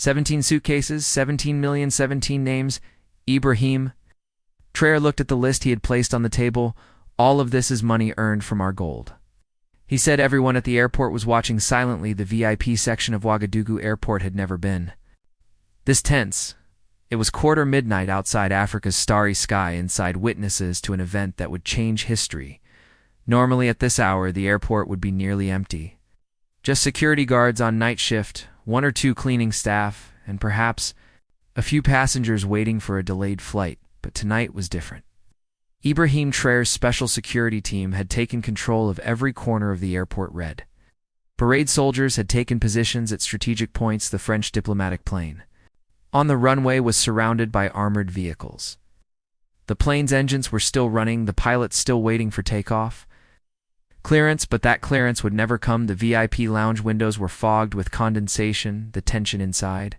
17 suitcases, 17 million, 17 names. Ibrahim. Trare looked at the list he had placed on the table. All of this is money earned from our gold. He said everyone at the airport was watching silently. The VIP section of Wagadugu airport had never been this tense. It was quarter midnight outside Africa's starry sky, inside witnesses to an event that would change history. Normally at this hour, the airport would be nearly empty. Just security guards on night shift, one or two cleaning staff, and perhaps a few passengers waiting for a delayed flight. But tonight was different. Ibrahim Trare's special security team had taken control of every corner of the airport. Red parade soldiers had taken positions at strategic points. The French diplomatic plane on the runway was surrounded by armored vehicles. The plane's engines were still running, the pilots still waiting for takeoff. Clearance, but that clearance would never come. The VIP lounge windows were fogged with condensation, the tension inside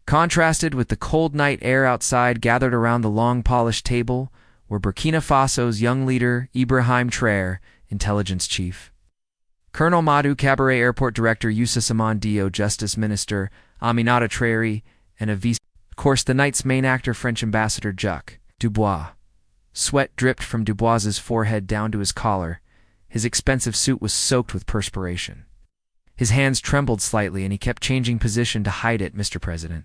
contrasted with the cold night air outside. Gathered around the long polished table were Burkina Faso's young leader, Ibrahim Trare, intelligence chief, Colonel Madu Cabaret, airport director Youssa Saman Dio, justice minister Aminata Trare, and of course the night's main actor, French ambassador Jacques Dubois. Sweat dripped from Dubois's forehead down to his collar. His expensive suit was soaked with perspiration. His hands trembled slightly, and he kept changing position to hide it. Mr. President.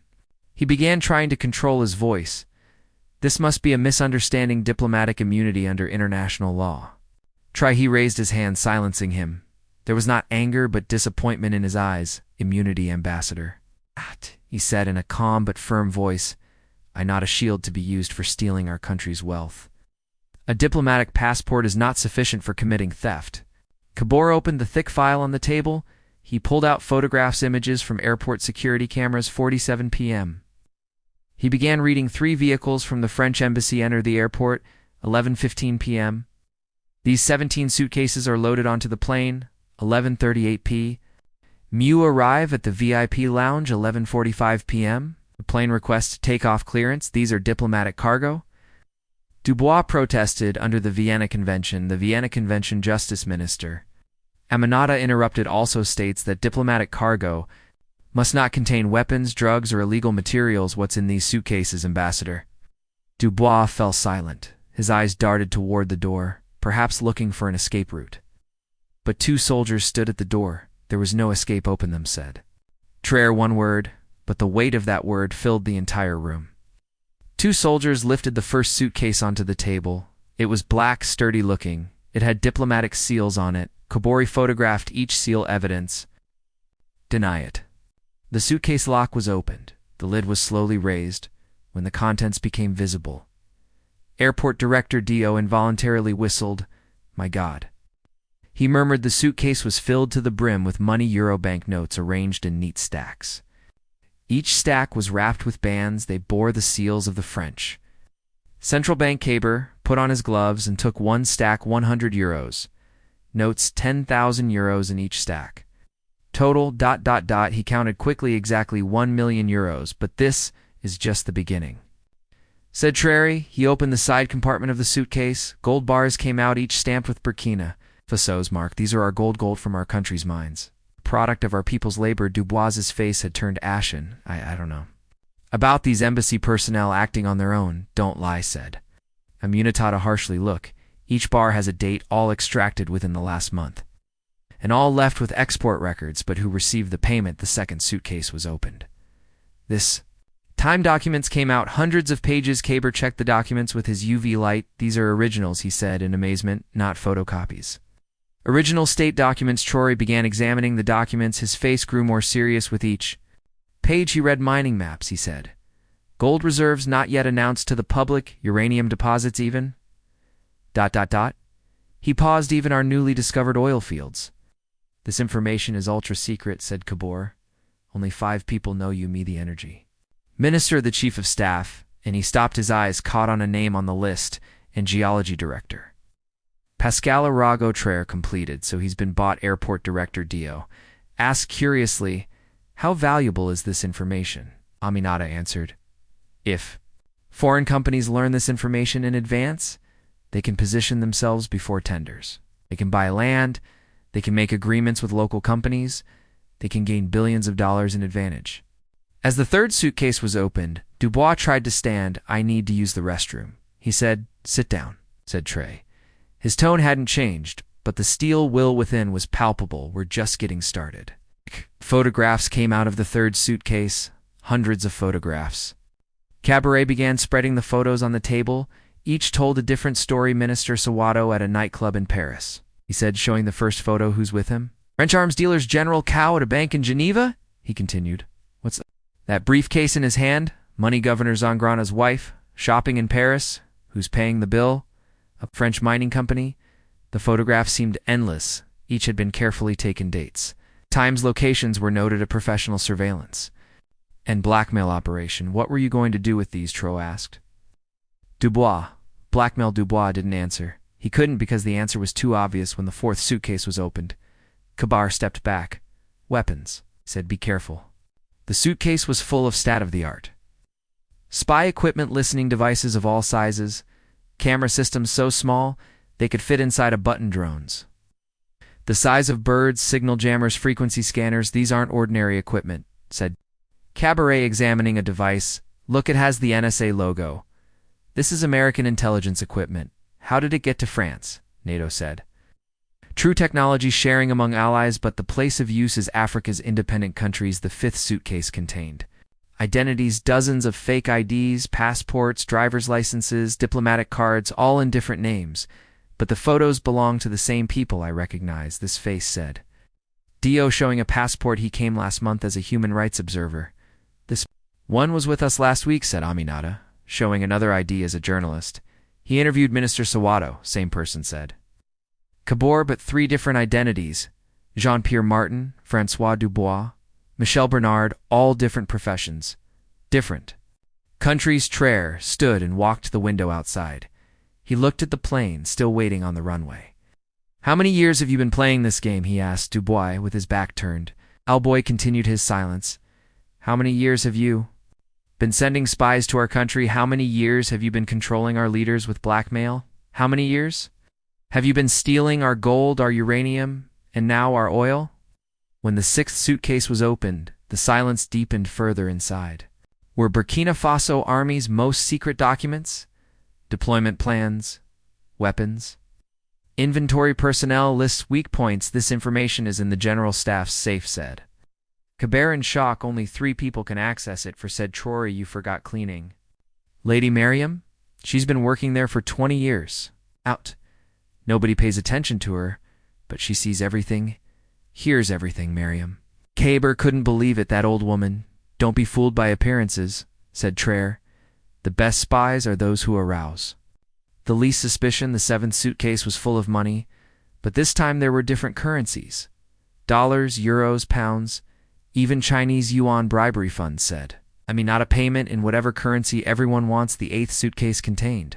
He began trying to control his voice. This must be a misunderstanding. Diplomatic immunity under international law. He raised his hand, silencing him. There was not anger, but disappointment in his eyes. Immunity, ambassador. He said in a calm but firm voice. I'm not a shield to be used for stealing our country's wealth. A diplomatic passport is not sufficient for committing theft. Kabor opened the thick file on the table. He pulled out photographs, images from airport security cameras. 47 p.m. He began reading. 3 vehicles from the French embassy enter the airport. 11:15 p.m. These 17 suitcases are loaded onto the plane. 11:38 p.m. Mew arrive at the VIP lounge. 11:45 p.m. The plane requests takeoff clearance. These are diplomatic cargo. Dubois protested under the Vienna Convention. The Vienna Convention justice minister Aminata interrupted also states that diplomatic cargo must not contain weapons, drugs, or illegal materials. What's in these suitcases, ambassador? Dubois fell silent. His eyes darted toward the door, perhaps looking for an escape route. But 2 soldiers stood at the door. There was no escape. Open them, said Trare. One word, but the weight of that word filled the entire room. 2 soldiers lifted the first suitcase onto the table. It was black, sturdy looking. It had diplomatic seals on it. Kabori photographed each seal. Evidence. Deny it. The suitcase lock was opened. The lid was slowly raised. When the contents became visible, airport director Dio involuntarily whistled. My God. He murmured. The suitcase was filled to the brim with money, euro bank notes arranged in neat stacks. Each stack was wrapped with bands. They bore the seals of the French central bank. Kabor put on his gloves and took one stack. 100 euros. Notes 10,000 euros in each stack. Total ... He counted quickly. Exactly 1 million euros. But this is just the beginning, said Trare. He opened the side compartment of the suitcase. Gold bars came out, each stamped with Burkina Faso's mark. These are our gold from our country's mines. Product of our people's labor. Dubois's face had turned ashen. I don't know about these embassy personnel acting on their own. Don't lie, said Aminata harshly. Look, each bar has a date, all extracted within the last month, and all left with export records. But who received the payment? The second suitcase was opened. This time documents came out, hundreds of pages. Kabor checked the documents with his UV light. These are originals, he said in amazement, not photocopies. Original state documents. Traore began examining the documents. His face grew more serious with each page. He read mining maps, he said. Gold reserves not yet announced to the public. Uranium deposits even. ... He paused. Even our newly discovered oil fields. This information is ultra secret, said Kabor. Only 5 people know you, me, the energy minister, the chief of staff, and he stopped. His eyes caught on a name on the list, and geology director. Pascal Arago. Trare completed, so he's been bought. Airport director Dio asked curiously, how valuable is this information? Aminata answered, if foreign companies learn this information in advance, they can position themselves before tenders. They can buy land, they can make agreements with local companies, they can gain billions of dollars in advantage. As the third suitcase was opened, Dubois tried to stand. "I need to use the restroom," he said. "Sit down," said Trare. His tone hadn't changed, but the steel will within was palpable. "We're just getting started." Photographs came out of the third suitcase, hundreds of photographs. Cabaret began spreading the photos on the table. Each told a different story. "Minister Sawato at a nightclub in Paris," he said, showing the first photo. "Who's with him?" "French arms dealer's General Cow at a bank in Geneva," he continued. "What's that briefcase in his hand? Money Governor Zangrana's wife. Shopping in Paris. Who's paying the bill? A French mining company." The photographs seemed endless. Each had been carefully taken dates. Times, locations were noted. A professional surveillance and blackmail operation. "What were you going to do with these?" Traore asked. Dubois. Blackmail. Dubois didn't answer. He couldn't because the answer was too obvious. When the fourth suitcase was opened, Kabar stepped back. "Weapons," he said. "Be careful." The suitcase was full of state-of-the-art spy equipment, listening devices of all sizes, camera systems so small they could fit inside a button, drones the size of birds, signal jammers, frequency scanners. "These aren't ordinary equipment," said Cabaret, examining a device. "Look, it has the NSA logo. This is American intelligence equipment. How did it get to France?" NATO said. "True technology sharing among allies, but the place of use is Africa's independent countries." The fifth suitcase contained identities, dozens of fake IDs, passports, driver's licenses, diplomatic cards, all in different names. "But the photos belong to the same people I recognize," this face said. Dio showing a passport. "He came last month as a human rights observer." "This one was with us last week," said Aminata, showing another ID as a journalist. "He interviewed Minister Sawato," same person said. Cabor, but 3 different identities. Jean-Pierre Martin, Francois Dubois, Michel Bernard, all different professions. Different countries. Trare stood and walked to the window outside. He looked at the plane, still waiting on the runway. "How many years have you been playing this game?" he asked Dubois with his back turned. Alboy continued his silence. "How many years have you been sending spies to our country? How many years have you been controlling our leaders with blackmail? How many years have you been stealing our gold, our uranium, and now our oil?" When the 6th suitcase was opened, the silence deepened further inside. Were Burkina Faso Army's most secret documents? Deployment plans? Weapons? Inventory, personnel lists, weak points. "This information is in the General Staff's safe," said Caber in shock. "Only 3 people can access it," said Traore. "You forgot cleaning." "Lady Miriam? She's been working there for 20 years. Out. Nobody pays attention to her, but she sees everything, hears everything, Miriam." Caber couldn't believe it. "That old woman. Don't be fooled by appearances," said Trare. "The best spies are those who arouse the least suspicion." The 7th suitcase was full of money, but this time there were different currencies. Dollars, euros, pounds, even Chinese yuan. "Bribery funds," said. Not a payment in whatever currency everyone wants. The 8th suitcase contained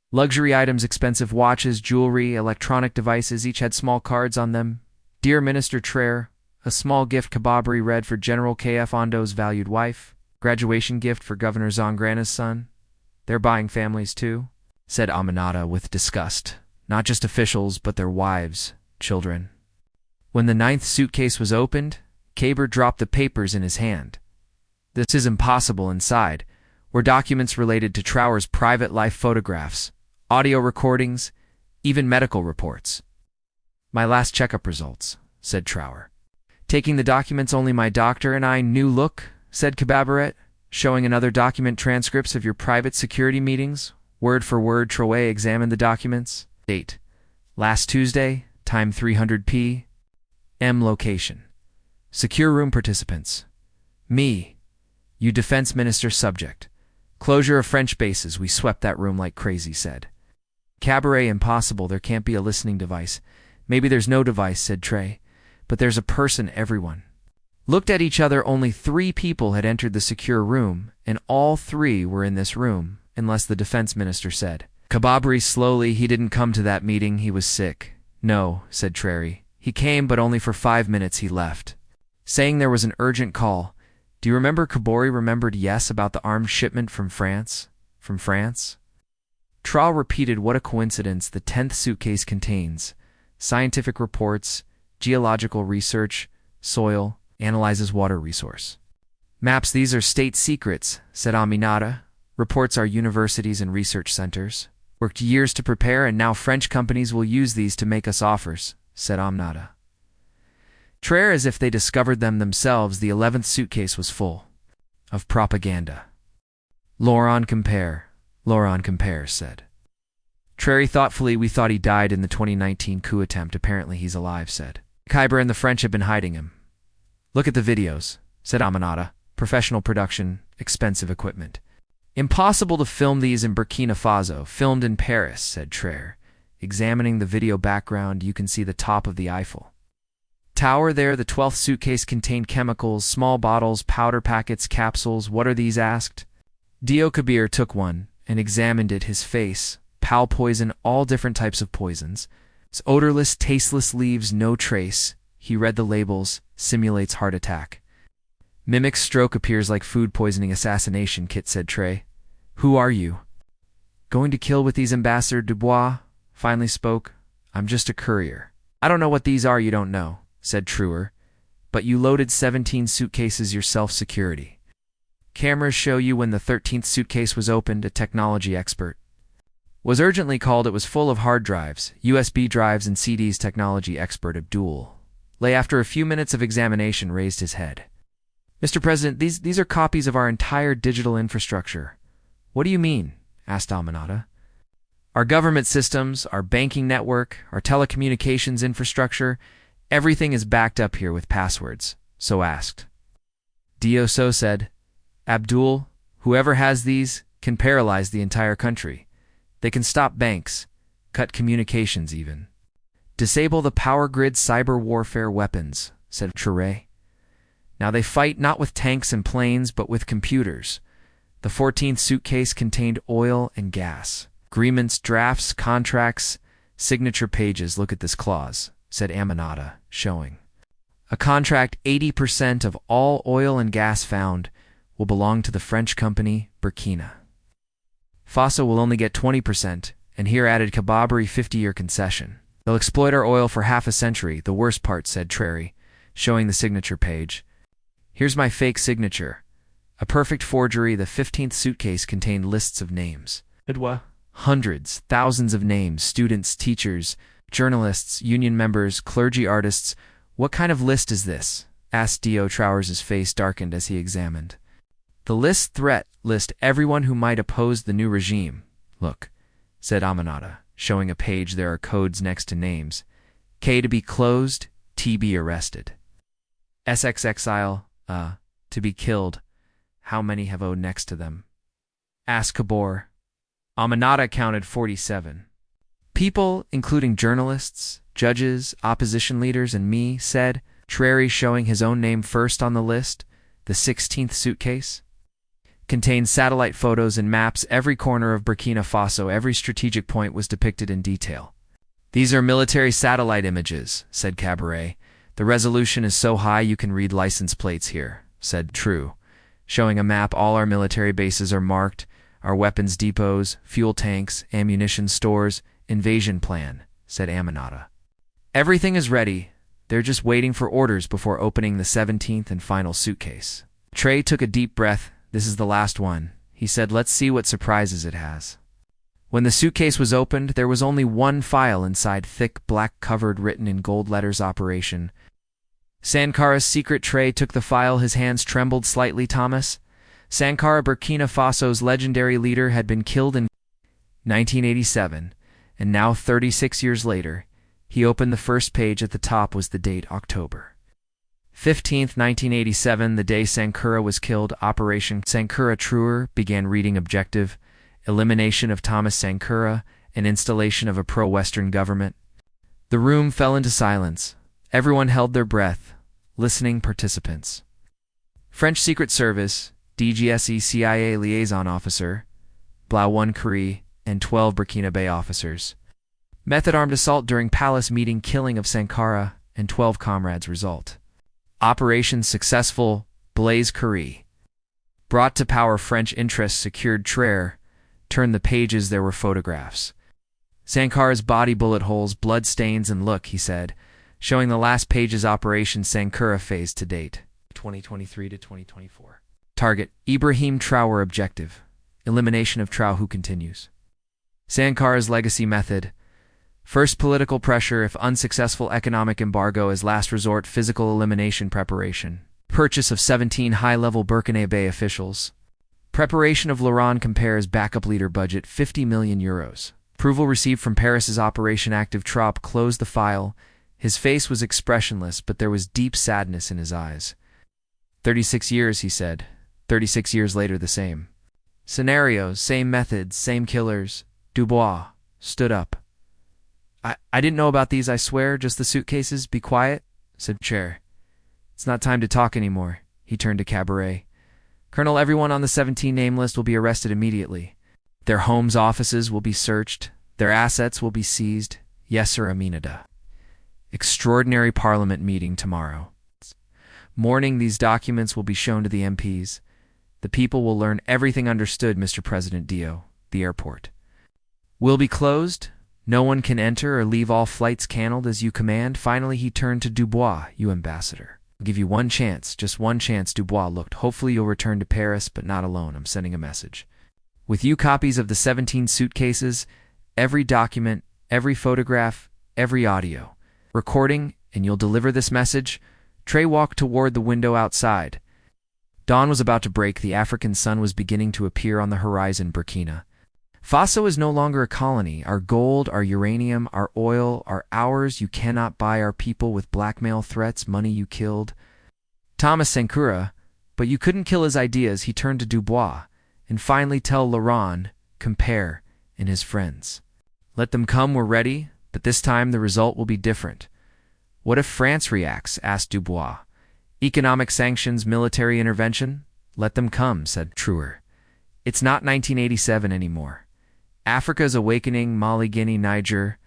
luxury items, expensive watches, jewelry, electronic devices. Each had small cards on them. "Dear Minister Trare, a small gift." Kababri read. "For General K.F. Ondo's valued wife. Graduation gift for Governor Zangrana's son." "They're buying families too," said Aminata with disgust. "Not just officials, but their wives, children." When the 9th suitcase was opened, Caber dropped the papers in his hand. "This is impossible." Inside were documents related to Traore's private life, photographs, audio recordings, even medical reports. "My last checkup results," said Traore, taking the documents. "Only my doctor and I knew." "Look," said Kababaret, showing another document. "Transcripts of your private security meetings, word for word." Traore examined the documents. Date: last Tuesday, time 300 p.m. Location: secure room. Participants: me, you defense minister. Subject: closure of French bases. "We swept that room like crazy," said Cabaret. "Impossible. There can't be a listening device." "Maybe there's no device," said Trare, "but there's a person." Everyone looked at each other. Only 3 people had entered the secure room, and all 3 were in this room, unless the defense minister said. Kababri slowly. "He didn't come to that meeting. He was sick." "No," said Trare. "He came, but only for 5 minutes. He left, saying there was an urgent call." "Do you remember?" Kabori remembered. "Yes, about the armed shipment from France." "From France?" Traore repeated. "What a coincidence. The 10th suitcase contains scientific reports, geological research, soil, analyzes water resource. Maps, these are state secrets, said Aminata. Reports are universities and research centers. Worked years to prepare, and now French companies will use these to make us offers, said Aminata. Trare, as if they discovered them themselves, the 11th suitcase was full of propaganda. Laurent Compere said. Trare thoughtfully, we thought he died in the 2019 coup attempt. Apparently he's alive, said. Khyber and the French have been hiding him. Look at the videos, said Aminata. Professional production, expensive equipment. Impossible to film these in Burkina Faso. Filmed in Paris, said Trare. Examining the video background, you can see the top of the Eiffel Tower there. The 12th suitcase contained chemicals, small bottles, powder packets, capsules. What are these? Asked. Dio Kabir took one and examined it. His face. Pal poison, all different types of poisons. It's odorless, tasteless, leaves no trace. He read the labels. Simulates heart attack. Mimics stroke, appears like food poisoning. Assassination kit, said Trare. Who are you? Going to kill with these? Ambassador Dubois finally spoke. I'm just a courier. I don't know what these are. You don't know, said Traore. But you loaded 17 suitcases yourself. Security cameras show you when the 13th suitcase was opened. A technology expert was urgently called. It was full of hard drives, USB drives, and CDs. Technology expert Abdul Lay, after a few minutes of examination, raised his head. Mr. President, these are copies of our entire digital infrastructure. What do you mean? Asked Aminata. Our government systems, our banking network, our telecommunications infrastructure, everything is backed up here with passwords. So asked. Dio said, Abdul, whoever has these can paralyze the entire country. They can stop banks, cut communications even. Disable the power grid. Cyber warfare weapons, said Traore. Now they fight not with tanks and planes, but with computers. The 14th suitcase contained oil and gas. Agreements, drafts, contracts, signature pages. Look at this clause, said Aminata, showing. A contract. 80% of all oil and gas found will belong to the French company Burkina. Faso will only get 20%, and here added Kababari 50-year concession. They'll exploit our oil for half a century. The worst part, said Trare, showing the signature page. Here's my fake signature. A perfect forgery. The 15th suitcase contained lists of names. Hundreds, thousands of names. Students, teachers, journalists, union members, clergy, artists. What kind of list is this? Asked Dio. Traore's face darkened as he examined. The list. Threat list. Everyone who might oppose the new regime. Look, said Aminata, showing a page. There are codes next to names. K to be closed, T be arrested. SX exile, to be killed. How many have O next to them? Asked Kabor. Aminata counted 47. People, including journalists, judges, opposition leaders, and me, said, Trare, showing his own name first on the list. The 16th suitcase contained satellite photos and maps. Every corner of Burkina Faso, every strategic point was depicted in detail. These are military satellite images, said Cabaret. The resolution is so high you can read license plates here, said True, showing a map. All our military bases are marked, our weapons depots, fuel tanks, ammunition stores, invasion plan, said Aminata. Everything is ready. They're just waiting for orders before opening the 17th and final suitcase. Trare took a deep breath. This is the last one. He said, let's see what surprises it has. When the suitcase was opened, there was only one file inside, thick black covered, written in gold letters, Operation Sankara's secret. Trare took the file. His hands trembled slightly. Thomas Sankara, Burkina Faso's legendary leader, had been killed in 1987, and now 36 years later, he opened the first page. At the top was the date, October 15th, 1987, the day Sankara was killed. Operation Sankara. Traore began reading. Objective: elimination of Thomas Sankara and installation of a pro-Western government. The room fell into silence. Everyone held their breath, listening. Participants: French Secret Service, DGSE CIA liaison officer, Blawan Kari, and 12 Burkina Bay officers. Method: armed assault during palace meeting, killing of Sankara and 12 comrades. Result: operation successful. Blaise Kari brought to power. French interests secured. Trare turned the pages. There were photographs. Sankara's body, bullet holes, blood stains, and look, he said, showing the last pages. Operation Sankara phase to date, 2023 to 2024. Target, Ibrahim Traore objective. Elimination of Traore who continues. Sankara's legacy method. First, political pressure. If unsuccessful, economic embargo. As last resort, physical elimination preparation. Purchase of 17 high-level Burkina officials. Preparation of Laurent Compare's backup leader budget, 50 million euros. Approval received from Paris's Operation Active. Traore closed the file. His face was expressionless, but there was deep sadness in his eyes. 36 years, he said. 36 years later, the same. Scenarios, same methods, same killers. Dubois stood up. I didn't know about these, I swear, just the suitcases. Be quiet, said Trare. It's not time to talk anymore. He turned to Cabaret. Colonel, everyone on the 17 name list will be arrested immediately. Their homes, offices will be searched. Their assets will be seized. Yes, sir, Aminata. Extraordinary Parliament meeting tomorrow. Morning, these documents will be shown to the MPs. The people will learn everything. Understood, Mr. President. Dio, the airport will be closed. No one can enter or leave. All flights cancelled as you command. Finally, he turned to Dubois. You ambassador. I'll give you one chance, just one chance. Dubois looked. Hopefully you'll return to Paris, but not alone. I'm sending a message. With you, copies of the 17 suitcases, every document, every photograph, every audio recording, and you'll deliver this message. Trare walked toward the window outside. Dawn was about to break. The African sun was beginning to appear on the horizon. Burkina Faso is no longer a colony. Our gold, our uranium, our oil are ours. You cannot buy our people with blackmail threats. Money you killed Thomas Sankara, but you couldn't kill his ideas. He turned to Dubois. And finally tell Laurent Compare and his friends. Let them come, we're ready, but this time the result will be different. What if France reacts? Asked Dubois. Economic sanctions, military intervention? Let them come, said Traore. It's not 1987 anymore. Africa is awakening. Mali, Guinea, Niger,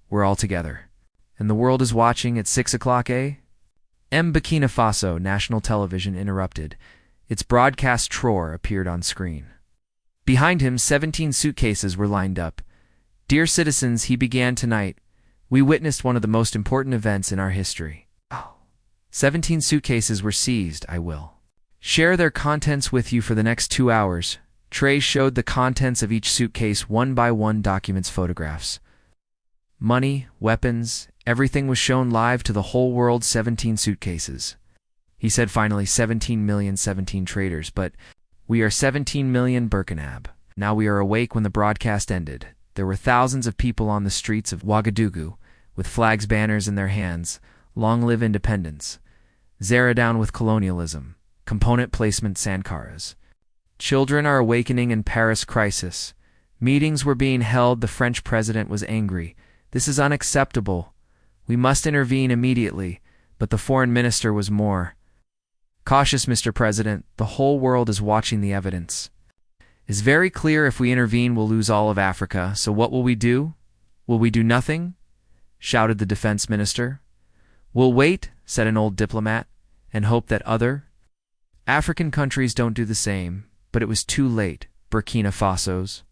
we're all together. And the world is watching at 6 o'clock, eh? Burkina Faso, national television interrupted. Its broadcast Traore appeared on screen. Behind him, 17 suitcases were lined up. Dear citizens, he began tonight. We witnessed one of the most important events in our history. 17 suitcases were seized. I will share their contents with you for the next 2 hours. Trare showed the contents of each suitcase one by one, documents, photographs. Money, weapons, everything was shown live to the whole world. 17 suitcases. He said finally, 17 million, 17 traders, but we are 17 million Burkina. Now we are awake. When the broadcast ended, there were thousands of people on the streets of Wagadugu with flags, banners in their hands. Long live independence. Zara down with colonialism. Component placement Sankara's. Children are awakening in Paris crisis. Meetings were being held. The French president was angry. This is unacceptable. We must intervene immediately. But the foreign minister was more cautious. Mr. President, the whole world is watching. The evidence is very clear. If we intervene, we'll lose all of Africa. So what will we do? Will we do nothing? Shouted the defense minister. We'll wait, said an old diplomat, and hope that other African countries don't do the same. But it was too late. Burkina Faso's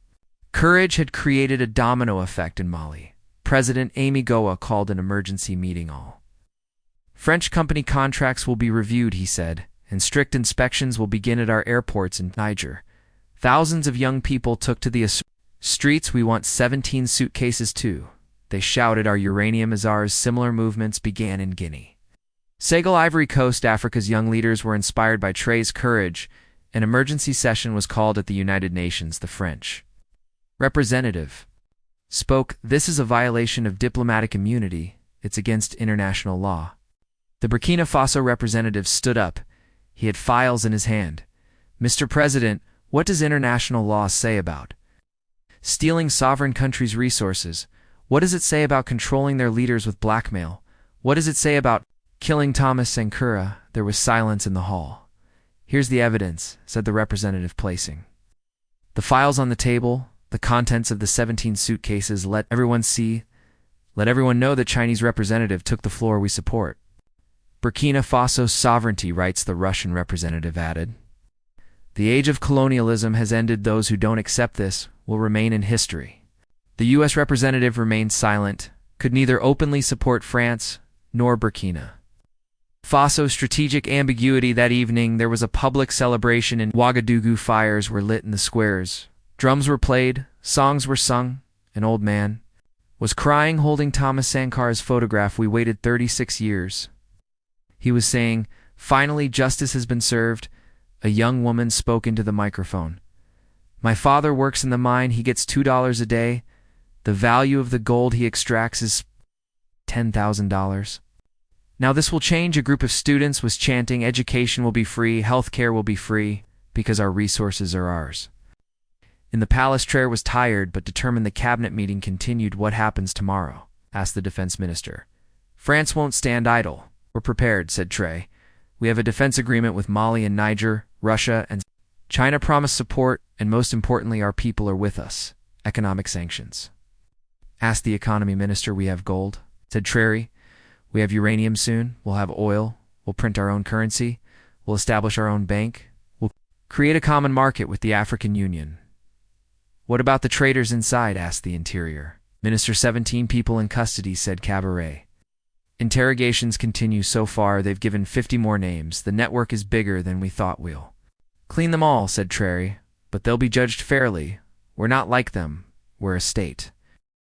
courage had created a domino effect in Mali. President Amy Goa called an emergency meeting. All French company contracts will be reviewed, he said, and strict inspections will begin at our airports in Niger. Thousands of young people took to the streets. We want 17 suitcases too. They shouted, our uranium is ours. Similar movements began in Guinea. Senegal, Ivory Coast. Africa's young leaders were inspired by Trare's courage. An emergency session was called at the United Nations. The French representative spoke. This is a violation of diplomatic immunity. It's against international law. The Burkina Faso representative stood up. He had files in his hand. Mr. President, what does international law say about stealing sovereign countries' resources? What does it say about controlling their leaders with blackmail? What does it say about killing Thomas Sankara? There was silence in the hall. Here's the evidence, said the representative, placing the files on the table, the contents of the 17 suitcases. Let everyone see. Let everyone know the Chinese representative took the floor. We support Burkina Faso's sovereignty, writes the Russian representative added. The age of colonialism has ended. Those who don't accept this will remain in history. The U.S. representative remained silent, could neither openly support France nor Burkina Faso strategic ambiguity. That evening, there was a public celebration in Wagadugu. Fires were lit in the squares. Drums were played, songs were sung. An old man was crying, holding Thomas Sankara's photograph. "We waited 36 years. He was saying, "Finally, justice has been served." A young woman spoke into the microphone. "My father works in the mine. He gets $2 a day. The value of the gold he extracts is $10,000. Now this will change." A group of students was chanting, "Education will be free, health care will be free, because our resources are ours." In the palace, Trare was tired but determined. The cabinet meeting continued. "What happens tomorrow?" asked the defense minister. "France won't stand idle." "We're prepared," said Trare. "We have a defense agreement with Mali and Niger, Russia, and China promised support, and most importantly, our people are with us. Economic sanctions." Asked the economy minister. "We have gold," said Trare. "We have uranium soon. We'll have oil. We'll print our own currency. We'll establish our own bank. We'll create a common market with the African Union." "What about the traitors inside?" asked the interior minister. 17 people in custody," said Cabaret. "Interrogations continue. So far, they've given 50 more names. The network is bigger than we thought. We'll clean them all," said Trare, "but they'll be judged fairly. We're not like them. We're a state."